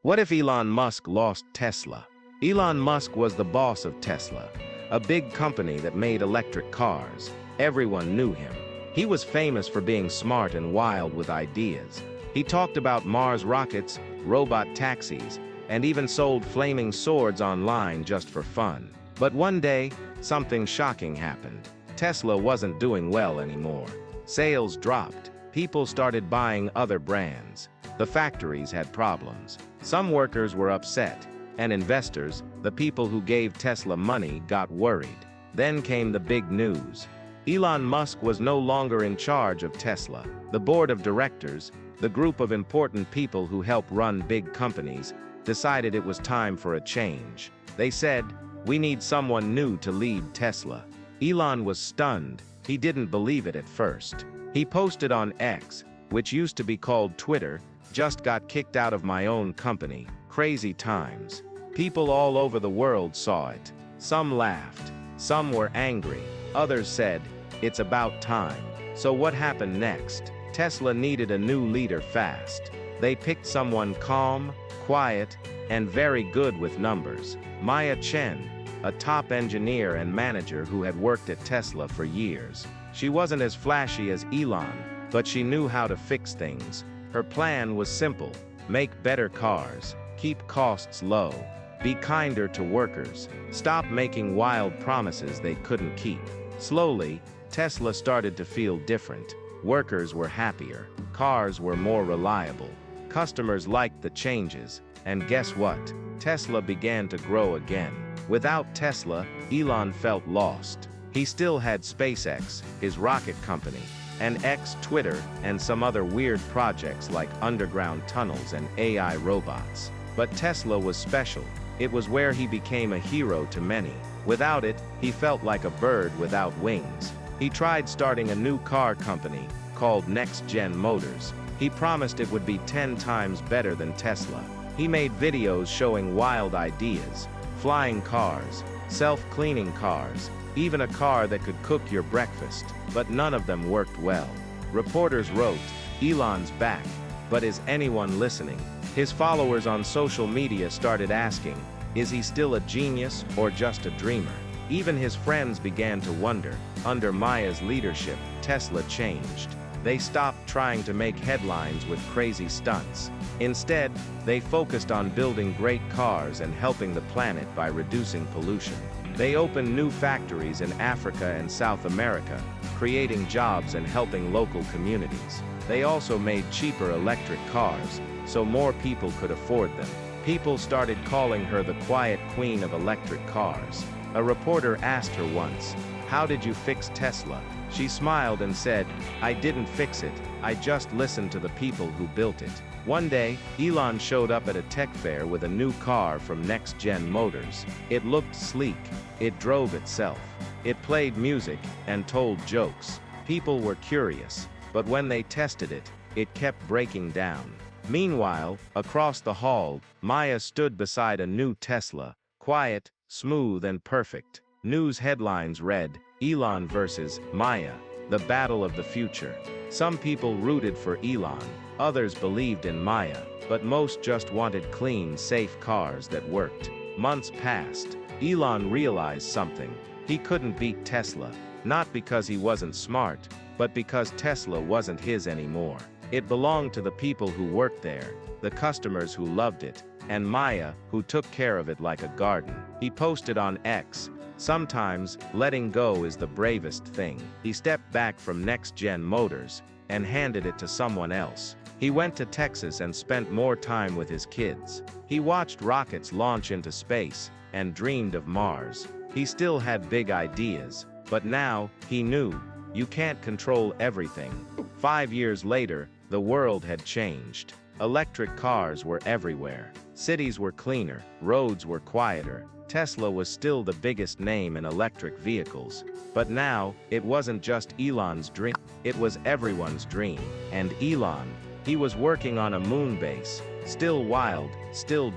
What if Elon Musk lost Tesla? Elon Musk was the boss of Tesla, a big company that made electric cars. Everyone knew him. He was famous for being smart and wild with ideas. He talked about Mars rockets, robot taxis, and even sold flaming swords online just for fun. But one day, something shocking happened. Tesla wasn't doing well anymore. Sales dropped. People started buying other brands. The factories had problems. Some workers were upset, and investors, the people who gave Tesla money, got worried. Then came the big news. Elon Musk was no longer in charge of Tesla. The board of directors, the group of important people who help run big companies, decided it was time for a change. They said, "We need someone new to lead Tesla." Elon was stunned. He didn't believe it at first. He posted on X, which used to be called Twitter, "Just got kicked out of my own company. Crazy times." People all over the world saw it. Some laughed. Some were angry. Others said, "It's about time." So what happened next? Tesla needed a new leader fast. They picked someone calm, quiet, and very good with numbers. Maya Chen, a top engineer and manager who had worked at Tesla for years. She wasn't as flashy as Elon, but she knew how to fix things. Her plan was simple: make better cars, keep costs low, be kinder to workers, stop making wild promises they couldn't keep. Slowly, Tesla started to feel different. Workers were happier, cars were more reliable, customers liked the changes, and guess what? Tesla began to grow again. Without Tesla, Elon felt lost. He still had SpaceX, his rocket company, and X, Twitter, and some other weird projects like underground tunnels and AI robots. But Tesla was special. It was where he became a hero to many. Without it, he felt like a bird without wings. He tried starting a new car company called Next Gen Motors. He promised it would be 10 times better than Tesla. He made videos showing wild ideas: flying cars, self-cleaning cars, even a car that could cook your breakfast. But none of them worked well. Reporters wrote, "Elon's back, but is anyone listening?" His followers on social media started asking, is he still a genius or just a dreamer? Even his friends began to wonder. Under Maya's leadership, Tesla changed. They stopped trying to make headlines with crazy stunts. Instead, they focused on building great cars and helping the planet by reducing pollution. They opened new factories in Africa and South America, creating jobs and helping local communities. They also made cheaper electric cars, so more people could afford them. People started calling her the quiet queen of electric cars. A reporter asked her once, "How did you fix Tesla?" She smiled and said, "I didn't fix it, I just listened to the people who built it." One day, Elon showed up at a tech fair with a new car from Next Gen Motors. It looked sleek. It drove itself. It played music and told jokes. People were curious, but when they tested it, it kept breaking down. Meanwhile, across the hall, Maya stood beside a new Tesla, quiet, smooth, and perfect. News headlines read, "Elon versus Maya, the battle of the future." Some people rooted for Elon, others believed in Maya, but most just wanted clean, safe cars that worked. Months passed. Elon realized something. He couldn't beat Tesla, not because he wasn't smart, but because Tesla wasn't his anymore. It belonged to the people who worked there, the customers who loved it, and Maya, who took care of it like a garden. He posted on X, "Sometimes, letting go is the bravest thing." He stepped back from Next Gen Motors and handed it to someone else. He went to Texas and spent more time with his kids. He watched rockets launch into space and dreamed of Mars. He still had big ideas, but now, he knew, you can't control everything. 5 years later, the world had changed. Electric cars were everywhere. Cities were cleaner, roads were quieter. Tesla was still the biggest name in electric vehicles. But now, it wasn't just Elon's dream, it was everyone's dream. And Elon, he was working on a moon base. Still wild, still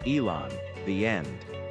Elon. The end.